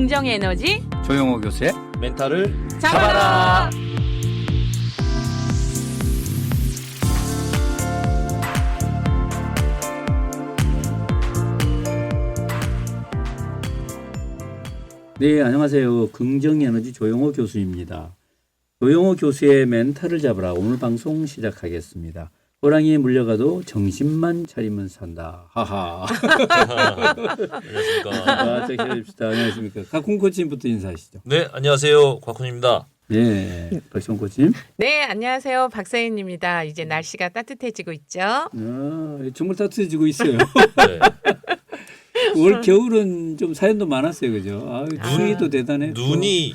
긍정 에너지 조용호 교수의 멘탈을 잡아라. 네, 안녕하세요. 긍정에너지 조용호 교수입니다. 조용호 교수의 멘탈을 잡아라. 오늘 방송 시작하겠습니다. 호랑이에 물려가도 정신만 차리면 산다. 하하. 안녕하십니까. 시작해봅시다. 안녕하십니까. 곽훈 코치님부터 인사하시죠. 네, 안녕하세요. 곽훈입니다. 네, 박시원 코치님. 네, 안녕하세요. 박사인입니다. 이제 날씨가 따뜻해지고 있죠. 정말 따뜻해지고 있어요. 네. 올 겨울은 좀 사연도 많았어요. 그죠? 추위도 대단해. 눈이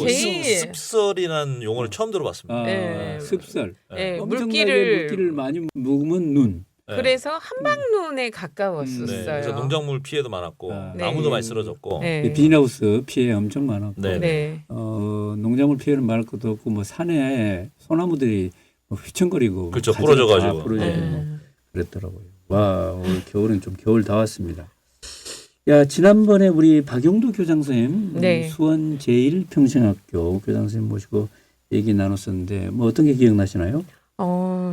제일- 습설이라는 용어를 처음 들어봤습니다. 네. 습설. 네, 엄청나게 물기를 물기를 많이 묵으면 눈. 네. 그래서 한방눈에 네. 가까웠었어요. 그래서 농작물 피해도 많았고 네. 나무도 많이 쓰러졌고. 네. 비닐하우스 피해 엄청 많았고. 네. 네. 농작물 피해는 말할 것도 없고 뭐 산에 소나무들이 뭐 휘청거리고 그렇죠. 가지가 부러져가지고. 다 부러지고 네. 그랬더라고요. 와, 올 겨울은 좀 겨울 다 왔습니다. 야, 지난번에 우리 박용도 교장 선생님 네. 수원 제1평생학교 교장 선생님 모시고 얘기 나눴었는데 뭐 어떤 게 기억나시나요?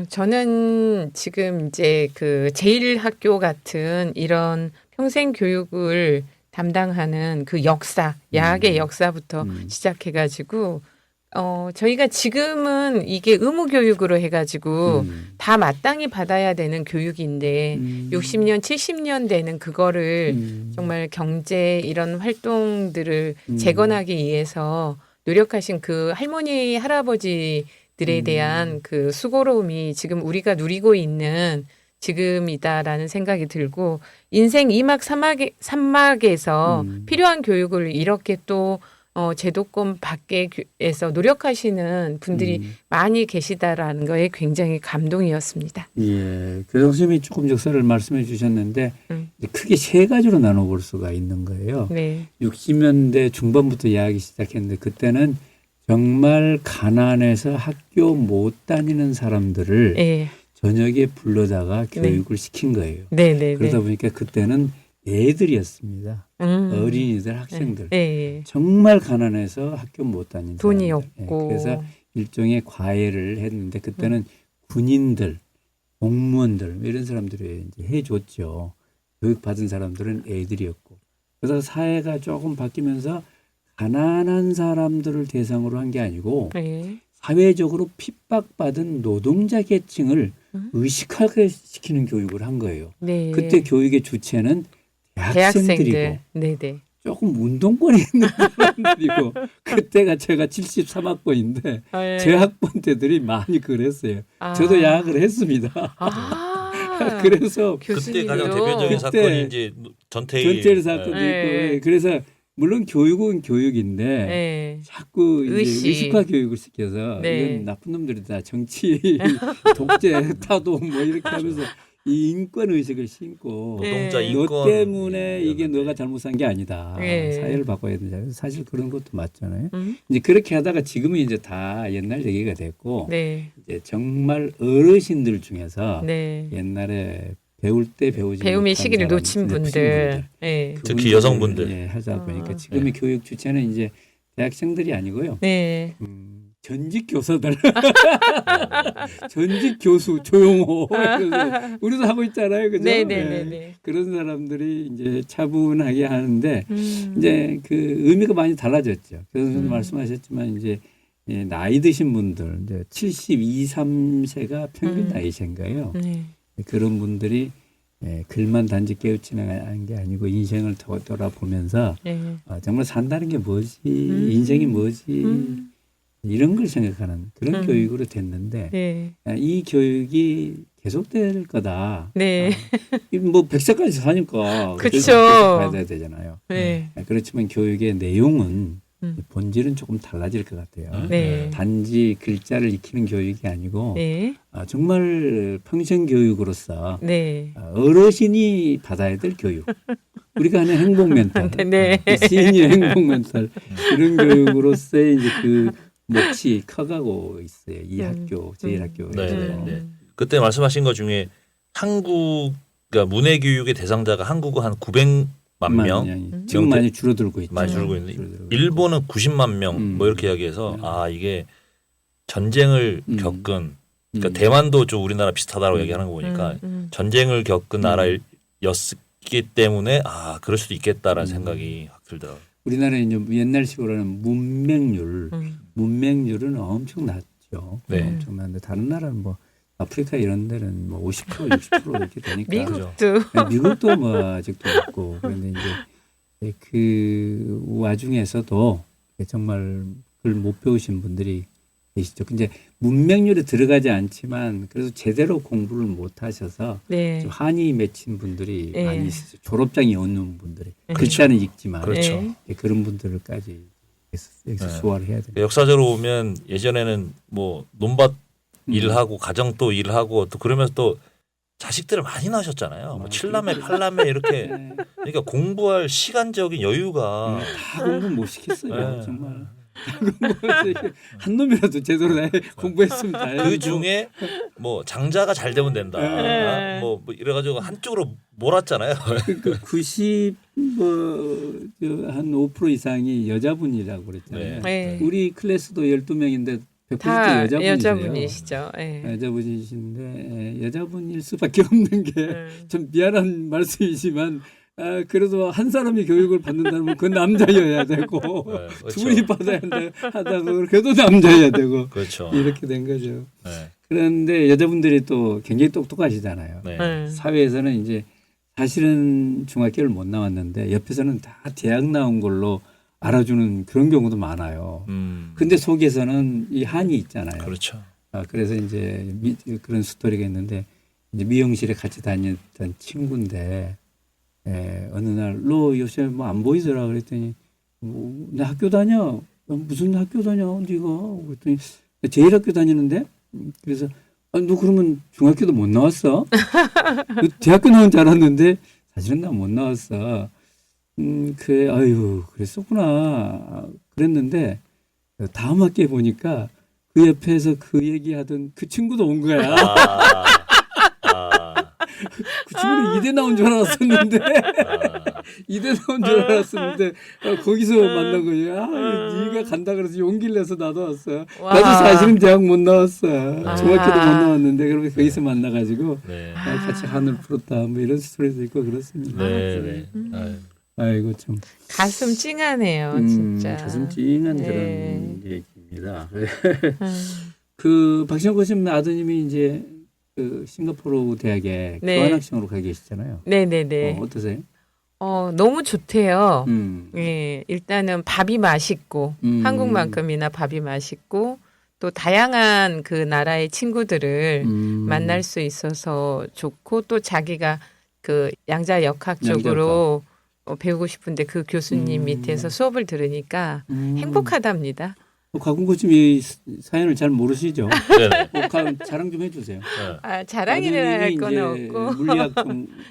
저는 지금 이제 그 제1학교 같은 이런 평생 교육을 담당하는 그 역사, 야학의 역사부터 시작해가지고, 저희가 지금은 이게 의무교육으로 해가지고 다 마땅히 받아야 되는 교육인데, 60년, 70년 되는 그거를 정말 경제 이런 활동들을 재건하기 위해서 노력하신 그 할머니, 할아버지들에 대한 그 수고로움이 지금 우리가 누리고 있는 지금이다라는 생각이 들고 인생 2막 3막에서 필요한 교육을 이렇게 또 제도권 밖에서 노력하시는 분들이 많이 계시다라는 거에 굉장히 감동이었습니다. 예, 교장 선생님이 조금 역사를 말씀해 주셨는데 크게 세 가지로 나눠볼 수가 있는 거예요. 네. 60년대 중반부터 이야기 시작했는데 그때는 정말 가난해서 학교 못 다니는 사람들을 네. 저녁에 불러다가 교육을 시킨 거예요. 네, 네, 그러다 네. 보니까 그때는 애들이었습니다. 어린이들, 학생들. 네. 정말 가난해서 학교 못 다니는 돈이 사람들. 없고. 그래서 일종의 과외를 했는데 그때는 군인들, 공무원들 이런 사람들이 이제 해줬죠. 교육받은 사람들은 애들이었고. 그래서 사회가 조금 바뀌면서 가난한 사람들을 대상으로 한 게 아니고 네. 사회적으로 핍박받은 노동자 계층을 의식하게 시키는 교육을 한 거예요. 네. 그때 교육의 주체는 대학생들이고 대학생들. 네, 네. 조금 운동권이 있는 사람들이고 그때가 제가 73학번인데 네. 제 학번 때들이 많이 그랬어요. 아. 저도 야학을 했습니다. 아. 그래서 그때 교수님도. 가장 대표적인 그때 사건이 이제 전태일. 전태일 사건도 네. 있고 그래서 물론 교육은 교육인데 네. 자꾸 이제 의식. 의식화 교육을 시켜서 네. 이건 나쁜 놈들이다. 정치, 독재, 타도 뭐 이렇게 하면서 이 인권 의식을 심고 노동자 네. 인권. 너 때문에 이게 이었는데. 너가 잘못한 게 아니다. 네. 사회를 바꿔야 된다. 사실 그런 것도 맞잖아요. 음? 이제 그렇게 하다가 지금은 이제 다 옛날 얘기가 됐고 네. 이제 정말 어르신들 중에서 네. 옛날에 배울 때 배우지 배움의 못한 시기를 사람, 놓친 네, 분들. 네. 특히 그분들, 여성분들. 예, 하다 보니까 아. 지금의 교육 주체는 이제 대학생들이 아니고요. 네. 전직 교사들, 전직 교수 조용호 그래서 우리도 하고 있잖아요, 그죠? 네, 네, 네, 네. 그런 사람들이 이제 차분하게 하는데 음. 이제 그 의미가 많이 달라졌죠. 교수님 말씀하셨지만 이제 예, 나이 드신 분들 이제 72, 3세가 평균 나이신 거예요. 네. 그런 분들이 예, 글만 단지 깨우치는 게 아니고 인생을 돌아보면서 네. 정말 산다는 게 뭐지, 인생이 뭐지 이런 걸 생각하는 그런 교육으로 됐는데 네. 이 교육이 계속될 거다. 네. 뭐 100세까지 사니까 그쵸. 계속 받아야 되잖아요. 네. 그렇지만 교육의 내용은 본질은 조금 달라질 것 같아요. 네. 단지 글자를 익히는 교육이 아니고 네. 정말 평생 교육으로서 네. 어르신이 받아야 될 교육. 우리가 하는 행복 멘탈, 네. 시니어 행복 멘탈 이런 교육으로서의 이제 그 몫이 커가고 있어요. 이 학교, 제1학교에서. 네, 네. 그때 말씀하신 것 중에 한국 그러니까 문해교육의 대상자가 한국어 한 만 명, 지금 많이 줄어들고 있죠. 많이 줄고 있는데 줄어들고 일본은 90만 명 뭐 이렇게 음. 이야기해서 아 이게 전쟁을 음. 겪은 그러니까 음. 대만도 좀 우리나라 비슷하다고 얘기하는 거 보니까 전쟁을 겪은 나라였기 때문에 아 그럴 수도 있겠다라는 생각이 확 들더라고요. 우리나라에 이제 옛날식으로는 문맹률은 엄청 낮죠. 네. 엄청 낮은데 다른 나라는 뭐 아프리카 이런 데는 뭐 50% 60% 이렇게 되니까 미국도 미국도 뭐 아직도 있고 그런데 이제 그 와중에서도 정말 그걸 못 배우신 분들이 계시죠. 근데 문맹률에 들어가지 않지만 그래도 제대로 공부를 못 하셔서 네. 좀 한이 맺힌 분들이 네. 많이 있어요. 졸업장이 없는 분들이 네. 글자는 읽지만 그렇죠. 그런 분들까지 여기서 네. 소화를 해야 돼요. 역사적으로 보면 예전에는 뭐 논밭 일하고 가정 또 일하고 또 그러면서 또 자식들을 많이 낳으셨잖아요. 뭐 7남매, 8남매 이렇게 네. 그러니까 공부할 시간적인 여유가 다 공부 못 시켰어요. 네. 정말. 한 놈이라도 제대로 공부했으면 다행이고. 그 중에 뭐 장자가 잘 되면 된다. 네. 뭐 이래가지고 한쪽으로 몰았잖아요. 그러니까 90한 5% 이상이 여자분이라고 그랬잖아요. 네. 우리 클래스도 12명인데 100% 다 여자분이세요. 여자분이시죠. 네. 여자분이신데 여자분일 수밖에 없는 게 좀 미안한 말씀이지만 그래도 한 사람이 교육을 받는다면 그 남자여야 되고 네, 그렇죠. 둘이 받아야 하다가 그래도 남자여야 되고 그렇죠. 이렇게 된 거죠. 네. 그런데 여자분들이 또 굉장히 똑똑하시잖아요. 네. 사회에서는 이제 사실은 중학교를 못 나왔는데 옆에서는 다 대학 나온 걸로 알아주는 그런 경우도 많아요. 근데 속에서는 이 한이 있잖아요. 그렇죠. 그래서 이제 그런 스토리가 있는데 이제 미용실에 같이 다녔던 친구인데 어느 날 너 요새 뭐 안 보이더라 그랬더니 나 학교 다녀. 무슨 학교 다녀 네가 그랬더니 제일 학교 다니는데 그래서 너 그러면 중학교도 못 나왔어? 대학교 나온 줄 알았는데 사실은 나 못 나왔어. 그래 아유 그랬었구나 그랬는데 다음 학기에 보니까 그 옆에서 그 얘기하던 그 친구도 온 거야. 그 친구는 이대 나온 줄 알았었는데 이대 나온 줄 알았었는데 거기서 만난 거예요. 네가 간다 그래서 용기를 내서 나도 왔어. 와. 나도 사실은 대학 못 나왔어. 중학교도 못 아. 나왔는데 그러면 거기서 만나가지고 네. 같이 하늘 풀었다 뭐 이런 스토리도 있고 그렇습니다. 네. 아유. 아이고 참 가슴 찡하네요, 진짜. 가슴 찡한 네. 그런 얘기입니다. 그 박신호 교수님 아드님이 이제 그 싱가포르 대학에 네. 교환학생으로 가 계시잖아요. 네네네. 어떠세요? 너무 좋대요. 음. 예, 일단은 밥이 맛있고 한국만큼이나 밥이 맛있고 또 다양한 그 나라의 친구들을 만날 수 있어서 좋고 또 자기가 그 양자 역학 쪽으로 배우고 싶은데 그 교수님 밑에서 수업을 들으니까 행복하답니다. 곽훈 교수님 이 사연을 잘 모르시죠? 네네. 자랑 좀 해주세요. 자랑이라 할 건 아드님이 없고. 이제 물리학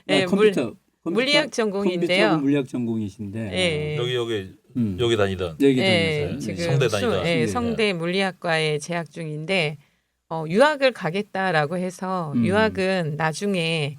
네, 컴퓨터 물리학 전공인데요. 컴퓨터 물리학 전공이신데 예. 여기 다니던 여기 예, 다녀서요. 지금 성대 다니던. 예, 성대 물리학과에 재학 중인데 유학을 가겠다라고 해서 유학은 나중에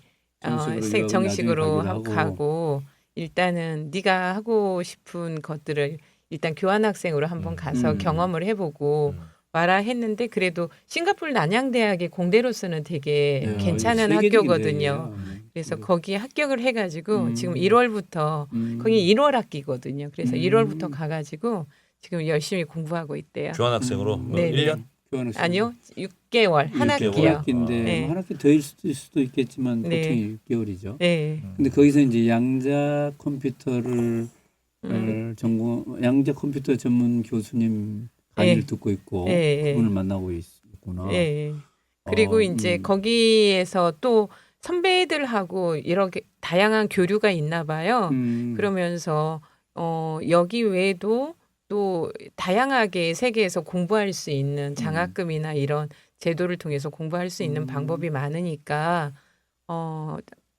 정식으로 가고 일단은 네가 하고 싶은 것들을 일단 교환학생으로 한번 가서 경험을 해보고 와라 했는데 그래도 싱가포르 난양대학의 공대로서는 되게 괜찮은 학교거든요. 그래서 거기에 합격을 해가지고 지금 1월부터 거기 1월 학기거든요. 그래서 1월부터 가가지고 지금 열심히 공부하고 있대요. 교환학생으로 뭐 네, 1년? 교환학생. 아니요, 6개월 한 6개월. 학기요. 학기인데 네. 한 학기 더 있을 수도 있겠지만 네. 보통 6개월이죠. 네. 근데 거기서 이제 양자 컴퓨터를 양자 컴퓨터 전문 교수님 강의를 듣고 있고 그분을 만나고 있구나. 네. 그리고 이제 거기에서 또 선배들하고 이렇게 다양한 교류가 있나 봐요. 그러면서 여기 외에도 또 다양하게 세계에서 공부할 수 있는 장학금이나 이런 제도를 통해서 공부할 수 있는 방법이 많으니까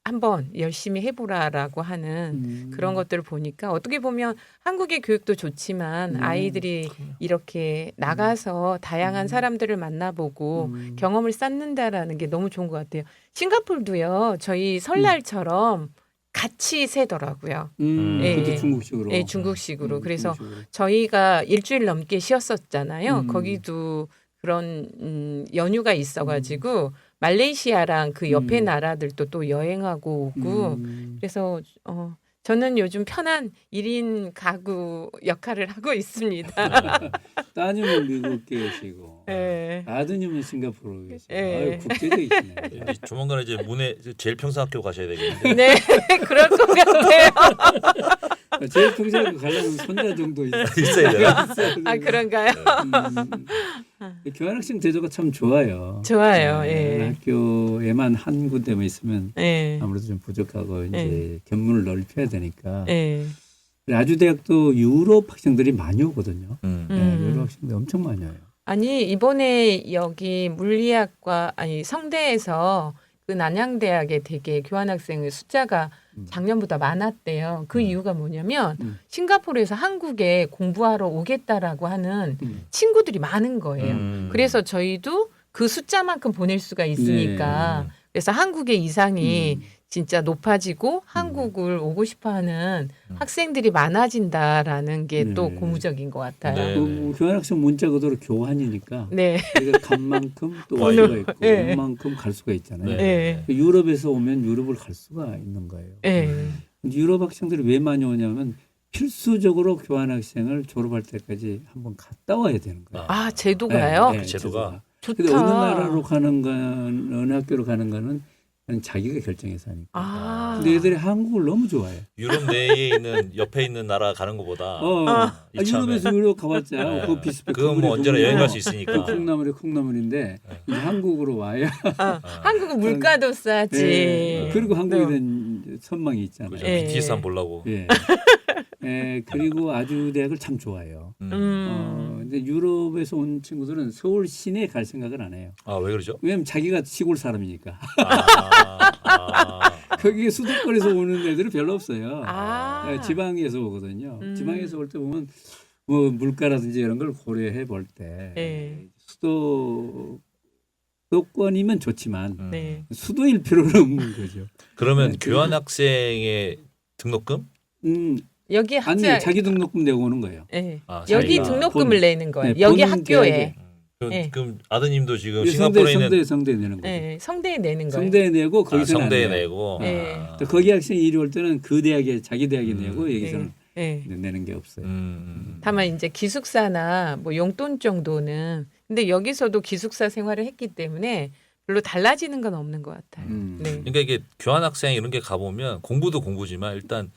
한번 열심히 해보라라고 하는 그런 것들을 보니까 어떻게 보면 한국의 교육도 좋지만 아이들이 이렇게 나가서 다양한 사람들을 만나보고 경험을 쌓는다라는 게 너무 좋은 것 같아요. 싱가포르도요. 저희 설날처럼 같이 세더라고요. 예. 그것도 중국식으로. 네, 중국식으로. 그래서 중국식으로. 저희가 일주일 넘게 쉬었었잖아요. 음. 거기도 그런 연휴가 있어가지고 말레이시아랑 그 옆에 나라들도 또 여행하고 오고 그래서 저는 요즘 편한 1인 가구 역할을 하고 있습니다. 따님은 미국 계시고 네. 아드님은 싱가포르 계시고 네. 아유, 국제적이시네. 이제 조만간에 이제 문해 제일 평생학교 가셔야 되겠는데. 네, 그럴 것 같아요. 제일 평생 가려면 손자 정도 있어야 돼요. 아, 그런가요? 교환학생 제도가 참 좋아요. 좋아요. 네, 예. 학교에만 한 군데만 있으면 예. 아무래도 좀 부족하고 이제 견문을 넓혀야 되니까. 예. 아주대학도 유럽 학생들이 많이 오거든요. 네, 음. 유럽 학생들 엄청 많이 와요. 아니 이번에 여기 물리학과 아니 성대에서 그 난양대학에 되게 교환학생의 숫자가 작년보다 많았대요. 그 이유가 뭐냐면 싱가포르에서 한국에 공부하러 오겠다라고 하는 친구들이 많은 거예요. 그래서 저희도 그 숫자만큼 보낼 수가 있으니까 네. 그래서 한국의 이상이 진짜 높아지고 한국을 오고 싶어하는 학생들이 많아진다라는 게 또 네. 고무적인 것 같아요. 네. 그 교환학생 문자 그대로 교환이니까 네. 우리가 간 만큼 또 올 수가 있고 네. 온 만큼 갈 수가 있잖아요. 네. 유럽에서 오면 유럽을 갈 수가 있는 거예요. 네. 근데 유럽 학생들이 왜 많이 오냐면 필수적으로 교환학생을 졸업할 때까지 한번 갔다 와야 되는 거예요. 아 제도가요? 네, 제도가. 좋다. 근데 어느 나라로 가는 건 어느 학교로 가는 거는 그냥 자기가 결정해서 하니까. 아. 근데 애들이 한국을 너무 좋아해. 유럽 내에 있는 옆에 있는 나라 가는 것보다 이참에. 유럽에서 유럽 가봤자 네. 그거 비슷해. 그건 뭐 언제나 여행 갈 수 있으니까. 콩나물인데 이제 한국으로 와야. 한국은 물가도 싸지. 예. 그리고 한국에 네. 대한 선망이 있잖아요. 그죠. 예. BTS 한번 보려고. 예. 예, 그리고 아주 대학을 참 좋아해요. 근데 유럽에서 온 친구들은 서울 시내에 갈 생각을 안 해요. 아, 왜 그러죠? 왜냐면 자기가 시골 사람이니까. 아. 거기에 수도권에서 오는 애들은 별로 없어요. 아. 예, 지방에서 오거든요. 지방에서 올 때 보면 뭐 물가라든지 이런 걸 고려해 볼 때 네. 수도권이면 좋지만 네. 수도일 필요는 없는 거죠. 그러면 네, 교환학생의 등록금? 여기 아니 학생 자기 등록금 내고 오는 거예요. 네. 아, 여기 자기가 등록금을 본- 내는 거예요. 네, 여기 본 학교에. 대학에. 네. 그럼 아드님도 지금 성대 싱가포르에 있는 성대 내는 거죠. 네. 성대에 내는 거예요. 성대에 내고 거기서 성대에 내고. 네. 아. 또 거기 학생이 이리 올 때는 그 대학에 자기 대학에 내고 여기서는 네. 내는 게 없어요. 다만 이제 기숙사나 뭐 용돈 정도는 근데 여기서도 기숙사 생활을 했기 때문에 별로 달라지는 건 없는 것 같아요. 네. 그러니까 이게 교환학생 이런 게 가보면 공부도 공부지만 일단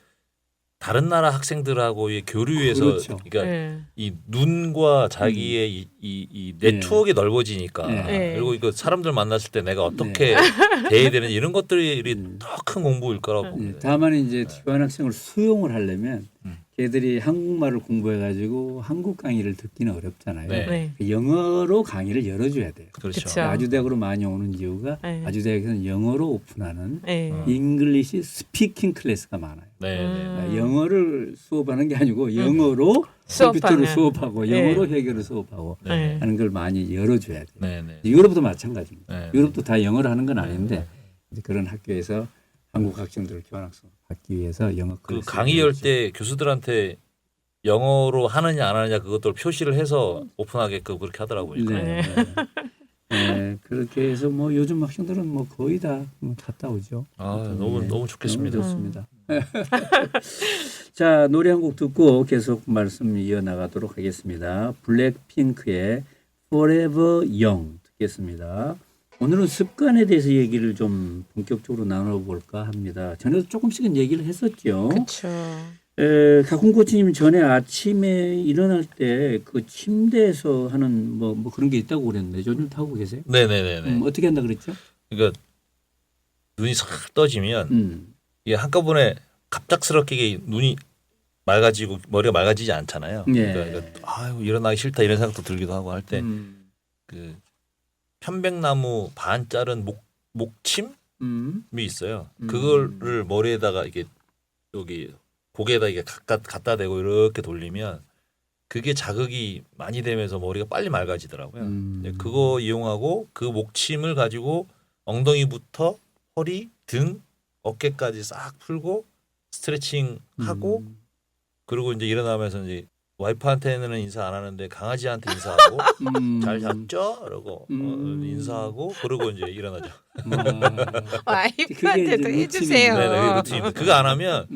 다른 나라 학생들하고의 교류에서 그렇죠. 그러니까 네. 이 눈과 자기의 이 네트워크가 넓어지니까 네. 그리고 이거 사람들 만났을 때 내가 어떻게 대해야 되는 이런 것들이 더 큰 공부일 거라고 봅니다. 다만 이제 교환학생을 수용을 하려면 걔들이 한국말을 공부해가지고 한국 강의를 듣기는 어렵잖아요. 네. 네. 영어로 강의를 열어줘야 돼요. 그렇죠. 그쵸. 아주대학으로 많이 오는 이유가 네. 아주대학에서는 영어로 오픈하는 네. 잉글리시 스피킹 클래스가 많아요. 네. 네. 영어를 수업하는 게 아니고 영어로 컴퓨터로 수업하는. 수업하고 네. 영어로 회계를 수업하고 네. 하는 걸 많이 열어줘야 돼요. 네. 네. 유럽도 마찬가지입니다. 네. 유럽도 다 영어를 하는 건 아닌데 이제 그런 학교에서 한국 학생들을 교환학생 받기 위해서 영어 그 클래스 강의 열 때 교수들한테 영어로 하느냐 안 하느냐 그것들 표시를 해서 오픈하게끔 그렇게 하더라고요. 네. 네. 그렇게 해서 뭐 요즘 학생들은 뭐 거의 다 갔다 오죠. 아, 너무 좋겠습니다. 너무 좋습니다. 자, 노래 한 곡 듣고 계속 말씀 이어나가도록 하겠습니다. 블랙핑크의 Forever Young 듣겠습니다. 오늘은 습관에 대해서 얘기를 좀 본격적으로 나눠볼까 합니다. 전에도 조금씩은 얘기를 했었죠. 그렇죠. 가훈 코치님 전에 아침에 일어날 때 그 침대에서 하는 뭐 그런 게 있다고 그랬는데 요즘 하고 계세요? 네네네. 어떻게 한다 그랬죠? 그러니까 눈이 싹 떠지면 이게 한꺼번에 갑작스럽게 이게 눈이 맑아지고 머리가 맑아지지 않잖아요. 네. 그러니까 아유 일어나기 싫다 이런 생각도 들기도 하고 할 때 그 편백나무 반 자른 목침이 있어요. 그거를 머리에다가 이게 여기 고개에다 이게 갖다 대고 이렇게 돌리면 그게 자극이 많이 되면서 머리가 빨리 맑아지더라고요. 그거 이용하고 그 목침을 가지고 엉덩이부터 허리, 등, 어깨까지 싹 풀고 스트레칭 하고 그리고 이제 일어나면서 이제 와이프한테는 인사 안 하는데 강아지한테 인사하고 잘 잤죠? 이러고 인사하고 그러고 이제 일어나죠. 와이프한테도 그게 이제 해주세요. 네, 네, 루틴입니다. 그거 안 하면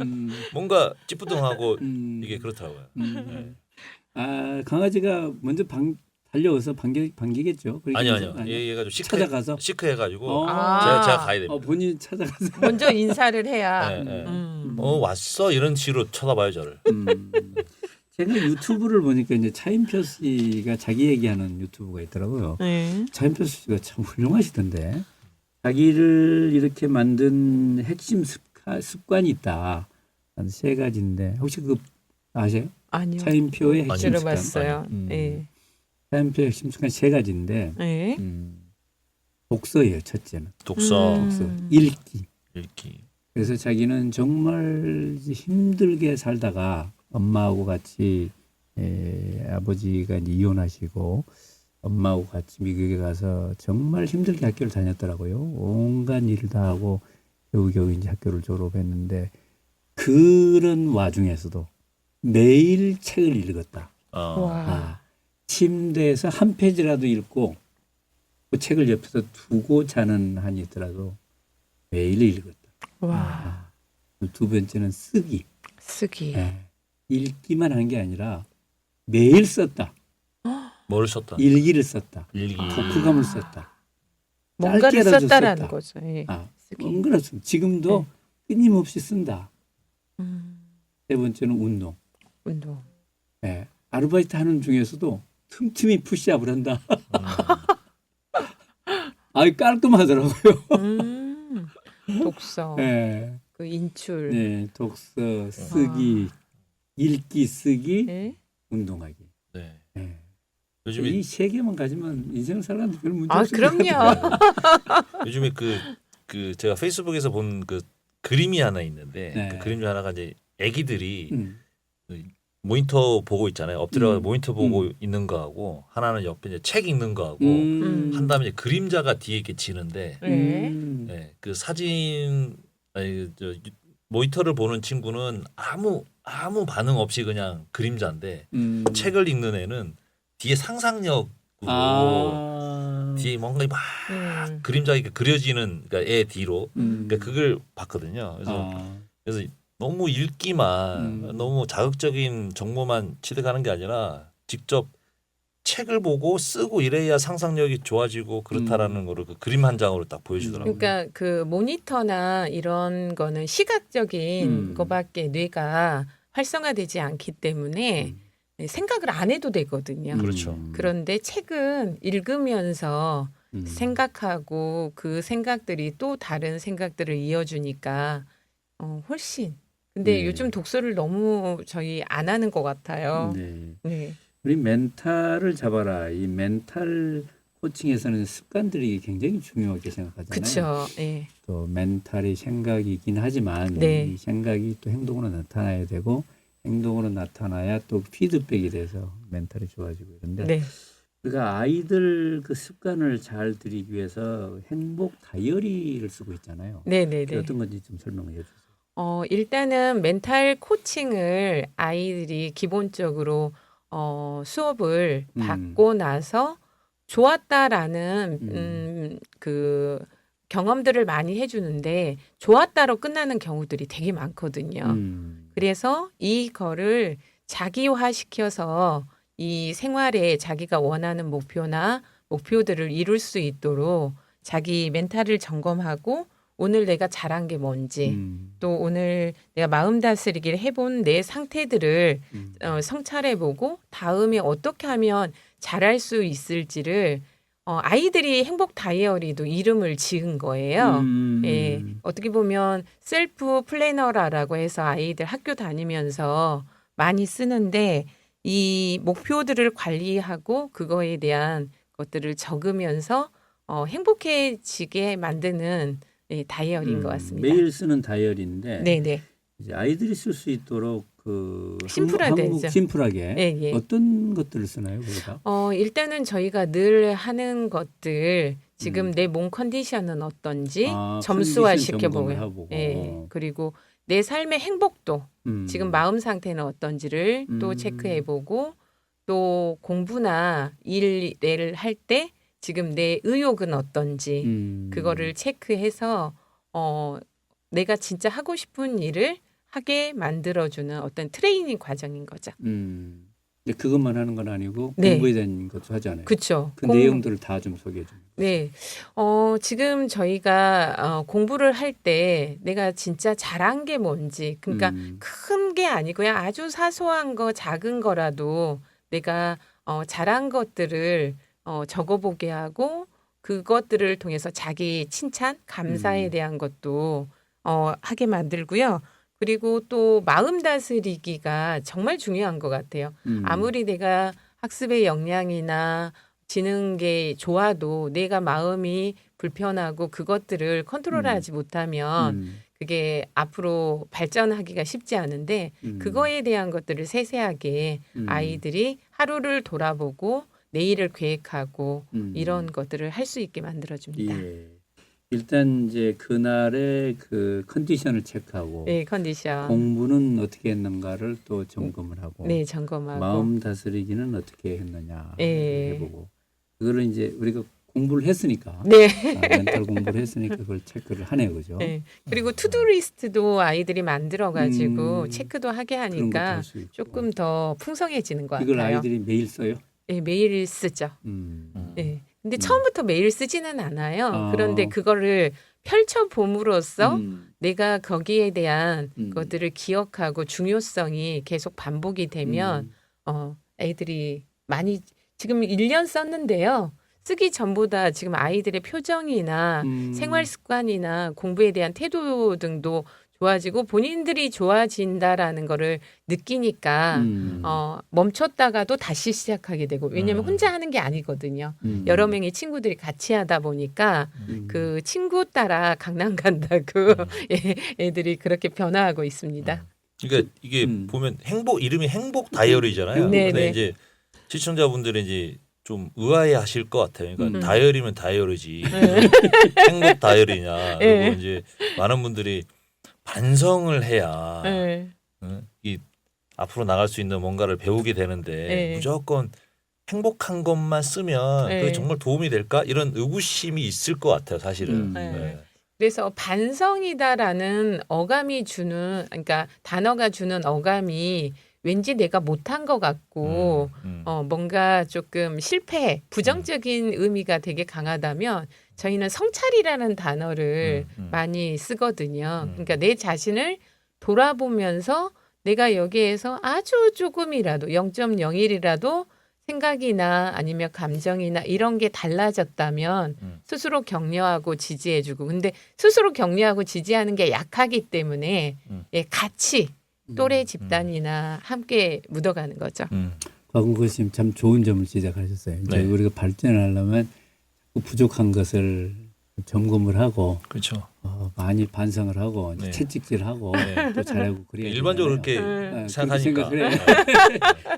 뭔가 찌뿌둥하고 이게 그렇더라고요. 네. 아 강아지가 먼저 달려와서 반기겠죠. 아니요. 얘가 좀 찾아가서 시크 해가지고 아. 제가 가야 됩니다. 본인 찾아가서. 먼저 인사를 해야. 네, 네. 왔어 이런 식으로 쳐다봐요 저를. 제가 유튜브를 보니까 이제 차인표 씨가 자기 얘기하는 유튜브가 있더라고요. 네. 차인표 씨가 참 훌륭하시던데 자기를 이렇게 만든 핵심 습관이 있다. 한 3가지인데 혹시 그거 아세요? 아니요. 차인표의 핵심 습관. 들어봤어요. 네. 차인표의 핵심 습관 3가지인데 네. 독서예요. 첫째는. 독서, 읽기. 읽기. 그래서 자기는 정말 힘들게 살다가 엄마하고 같이 아버지가 이제 이혼하시고 엄마하고 같이 미국에 가서 정말 힘들게 학교를 다녔더라고요. 온갖 일을 다 하고 겨우겨우 이제 학교를 졸업했는데 그런 와중에서도 매일 책을 읽었다. 와. 침대에서 한 페이지라도 읽고 그 책을 옆에서 두고 자는 한이 있더라도 매일 읽었다. 와. 2번째는 쓰기. 쓰기. 네. 읽기만 한 게 아니라 매일 썼다. 뭘 썼다? 일기를 썼다. 일기. 독후감을 썼다. 뭔가를 짧게라도 썼다라는 썼다. 거죠. 예. 쓰기. 뭔가를 쓴다. 지금도 끊임없이 쓴다. 음, 3번째는 운동. 운동. 네. 아르바이트 하는 중에서도 틈틈이 푸시업을 한다. 깔끔하더라고요. 독서. 네. 그 인출. 네. 독서, 쓰기, 읽기, 쓰기, 네. 운동하기. 네. 네. 요즘에 이 3개만 가지면 인생 살아가는데 별 문제 아, 없을 것 같아요. 그럼요. 요즘에 그 제가 페이스북에서 본 그 그림이 하나 있는데 네. 그 그림 중 하나가 이제 아기들이 음. 모니터 보고 있잖아요. 엎드려 모니터 보고 음. 있는 거하고 하나는 옆에 이제 책 읽는 거하고 한 다음에 이제 그림자가 뒤에 이렇게 지는데 네. 네, 그 사진 모니터를 보는 친구는 아무 반응 없이 그냥 그림자인데 책을 읽는 애는 뒤에 상상력으로 뒤에 뭔가 막 그림자가 이렇게 그려지는 그러니까 애 뒤로 그러니까 그걸 봤거든요. 그래서 너무 읽기만 너무 자극적인 정보만 취득하는 게 아니라 직접 책을 보고 쓰고 이래야 상상력이 좋아지고 그렇다라는 거를 그 그림 한 장으로 딱 보여주더라고요. 그러니까 그 모니터나 이런 거는 시각적인 거밖에 뇌가 활성화되지 않기 때문에 생각을 안 해도 되거든요. 그렇죠. 그런데 책은 읽으면서 생각하고 그 생각들이 또 다른 생각들을 이어주니까 훨씬. 근데 네. 요즘 독서를 너무 저희 안 하는 것 같아요. 네. 네. 우리 멘탈을 잡아라. 이 멘탈 코칭에서는 습관들이 굉장히 중요하게 생각하잖아요. 그렇죠. 네. 또 멘탈이 생각이긴 하지만 네. 이 생각이 또 행동으로 나타나야 되고 행동으로 나타나야 또 피드백이 돼서 멘탈이 좋아지고 이런데 네. 그러니까 아이들 그 습관을 잘 들이기 위해서 행복 다이어리를 쓰고 있잖아요. 네네네. 어떤 건지 좀 설명해 주세요. 일단은 멘탈 코칭을 아이들이 기본적으로 수업을 받고 나서 좋았다라는 그 경험들을 많이 해주는데 좋았다로 끝나는 경우들이 되게 많거든요. 그래서 이거를 자기화시켜서 이 생활에 자기가 원하는 목표나 목표들을 이룰 수 있도록 자기 멘탈을 점검하고 오늘 내가 잘한 게 뭔지 또 오늘 내가 마음 다스리기를 해본 내 상태들을 성찰해보고 다음에 어떻게 하면 잘할 수 있을지를 아이들이 행복 다이어리도 이름을 지은 거예요. 예, 어떻게 보면 셀프 플래너라고 해서 아이들 학교 다니면서 많이 쓰는데 이 목표들을 관리하고 그거에 대한 것들을 적으면서 행복해지게 만드는 다이어리인 것 같습니다. 매일 쓰는 다이어리인데 네네. 이제 아이들이 쓸 수 있도록 그 심플하게 심플하게 예, 예. 어떤 것들을 쓰나요, 우리가? 일단은 저희가 늘 하는 것들 지금 내 몸 컨디션은 어떤지 점수화 컨디션 시켜보고요. 점검을 해보고. 예. 그리고 내 삶의 행복도 지금 마음 상태는 어떤지를 또 체크해보고 또 공부나 일을 할 때 지금 내 의욕은 어떤지 그거를 체크해서 내가 진짜 하고 싶은 일을 하게 만들어주는 어떤 트레이닝 과정인 거죠. 근데 그것만 하는 건 아니고 네. 공부에 대한 것도 하잖아요. 그렇죠. 그 내용들을 다 좀 소개해 줍니다. 네. 지금 저희가 공부를 할 때 내가 진짜 잘한 게 뭔지, 그러니까 큰 게 아니고요. 아주 사소한 거, 작은 거라도 내가 잘한 것들을 적어보게 하고 그것들을 통해서 자기 칭찬, 감사에 대한 것도 하게 만들고요. 그리고 또 마음 다스리기가 정말 중요한 것 같아요. 아무리 내가 학습의 역량이나 지는 게 좋아도 내가 마음이 불편하고 그것들을 컨트롤하지 못하면 그게 앞으로 발전하기가 쉽지 않은데 그거에 대한 것들을 세세하게 아이들이 하루를 돌아보고 내일을 계획하고 이런 것들을 할 수 있게 만들어줍니다. 예. 일단 이제 그날의 그 컨디션을 체크하고 네, 컨디션. 공부는 어떻게 했는가를 또 점검을 하고 네, 점검하고. 마음 다스리기는 어떻게 했느냐 네. 해보고 그거를 이제 우리가 공부를 했으니까 네. 멘탈 공부를 했으니까 그걸 체크를 하네 그죠? 네. 그리고 투두 리스트도 아이들이 만들어가지고 체크도 하게 그런 것도 하니까 할 수 있고. 조금 더 풍성해지는 것 이걸 같아요. 아이들이 매일 써요? 네, 매일 쓰죠. 네. 근데 처음부터 매일 쓰지는 않아요. 아. 그런데 그거를 펼쳐 봄으로써 내가 거기에 대한 것들을 기억하고 중요성이 계속 반복이 되면 애들이 많이 지금 1년 썼는데요. 쓰기 전보다 지금 아이들의 표정이나 생활 습관이나 공부에 대한 태도 등도 좋아지고 본인들이 좋아진다라는 거를 느끼니까 멈췄다가도 다시 시작하게 되고 왜냐하면 혼자 하는 게 아니거든요. 여러 명의 친구들이 같이 하다 보니까 그 친구 따라 강남 간다고 애들이 그렇게 변화하고 있습니다. 그러니까 이게 보면 이름이 행복 다이어리잖아요. 네, 근데 네. 이제 시청자분들이 이제 좀 의아해하실 것 같아요. 그러니까 다이어리면 다이어리지 행복 다이어리냐. 네. 그리고 이제 많은 분들이 반성을 해야 네. 이 앞으로 나갈 수 있는 뭔가를 배우게 되는데 네. 무조건 행복한 것만 쓰면 네. 그게 정말 도움이 될까 이런 의구심이 있을 것 같아요. 사실은. 네. 네. 그래서 반성이다라는 어감이 주는 그러니까 단어가 주는 어감이 왠지 내가 못한 것 같고 뭔가 조금 실패 부정적인 의미가 되게 강하다면 저희는 성찰이라는 단어를 많이 쓰거든요. 그러니까 내 자신을 돌아보면서 내가 여기에서 아주 조금이라도 0.01이라도 생각이나 아니면 감정이나 이런 게 달라졌다면 스스로 격려하고 지지해주고 근데 스스로 격려하고 지지하는 게 약하기 때문에 같이 또래 집단이나 함께 묻어가는 거죠. 박은구 교수님 참 좋은 점을 지적하셨어요. 이제 네. 우리가 발전하려면 부족한 것을 점검을 하고 그렇죠. 많이 반성을 하고 네. 채찍질하고 네. 또 잘하고 그래야 일반적으로 되잖아요. 그렇게 아, 생각하니까. 그렇게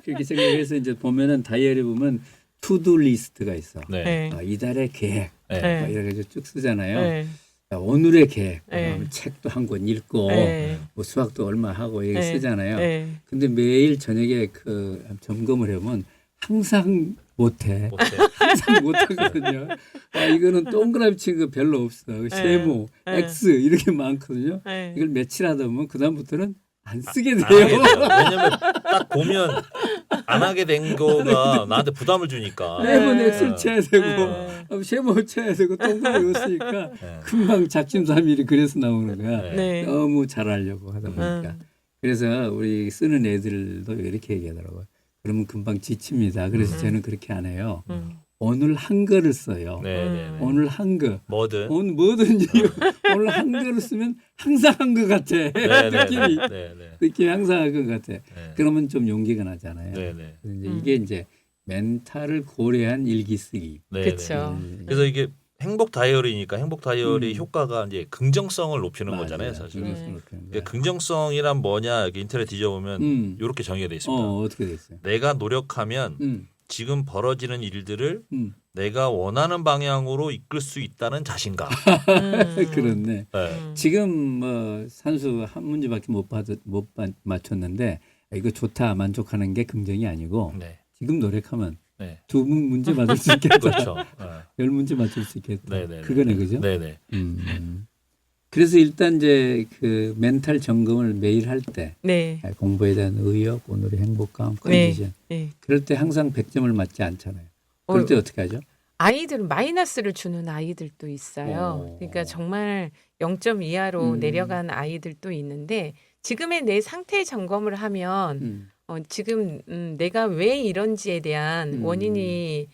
그렇게 생각해서 이제 보면은 다이어리 보면 투두 리스트가 있어. 네. 네. 이달의 계획 네. 막 이렇게 쭉 쓰잖아요. 네. 자, 오늘의 계획, 네. 책도 한 권 읽고 네. 뭐 수학도 얼마 하고 이렇게 네. 쓰잖아요. 네. 근데 매일 저녁에 그 점검을 해보면 항상 못해. 못해. 항상 못하거든요. 이거는 동그라미 친 거 별로 없어. 세모, 네. X 이렇게 많거든요. 네. 이걸 며칠 하다 보면 그 다음부터는 안 쓰게 안 돼요. 하게 돼요. 왜냐면 딱 보면 안 하게 된 거가 나한테 부담을 주니까. 매번 네. X를 쳐야 되고 네. 세모 쳐야 되고 동그라미 없으니까 네. 금방 작심삼일이 그래서 나오는 거야. 네. 네. 너무 잘하려고 하다 보니까. 그래서 우리 쓰는 애들도 이렇게 얘기하더라고요. 그러면 금방 지칩니다. 그래서 저는 그렇게 안 해요. 오늘 한 거를 써요. 네, 네, 네. 오늘 한 거. 뭐든. 오늘 뭐든지 오늘 한 거를 쓰면 항상 한 거 같아. 네, 네, 느낌이 네, 네, 네. 느낌이 항상 한 거 같아. 네. 그러면 좀 용기가 나잖아요. 네, 네. 그래서 이제 이게 이제 멘탈을 고려한 일기 쓰기. 네, 그렇죠. 네. 그래서 이게 행복 다이어리니까 행복 다이어리 효과가 이제 긍정성을 높이는 맞아요. 거잖아요, 사실. 긍정성을 높이는 거야. 그러니까 긍정성이란 뭐냐 이렇게 인터넷 뒤져보면 이렇게 정의가 돼 있습니다. 어떻게 돼 있어요? 내가 노력하면 지금 벌어지는 일들을 음. 내가 원하는 방향으로 이끌 수 있다는 자신감. 그렇네. 네. 지금 뭐 산수 한 문제밖에 못 맞췄는데 이거 좋다 만족하는 게 긍정이 아니고 네. 지금 노력하면 네. 두 문제 맞을 수 있겠다. 그렇죠. 10문제 맞출 수 있겠다. 네네. 그거네 그죠? 네네. 그래서 일단 이제 그 멘탈 점검을 매일 할 때 네. 공부에 대한 의욕, 오늘의 행복감, 네. 컨디션 네. 그럴 때 항상 100점을 맞지 않잖아요. 그럴 때 어떻게 하죠? 아이들은 마이너스를 주는 아이들도 있어요. 그러니까 정말 0점 이하로 내려간 아이들도 있는데 지금의 내 상태 점검을 하면 지금 내가 왜 이런지에 대한 원인이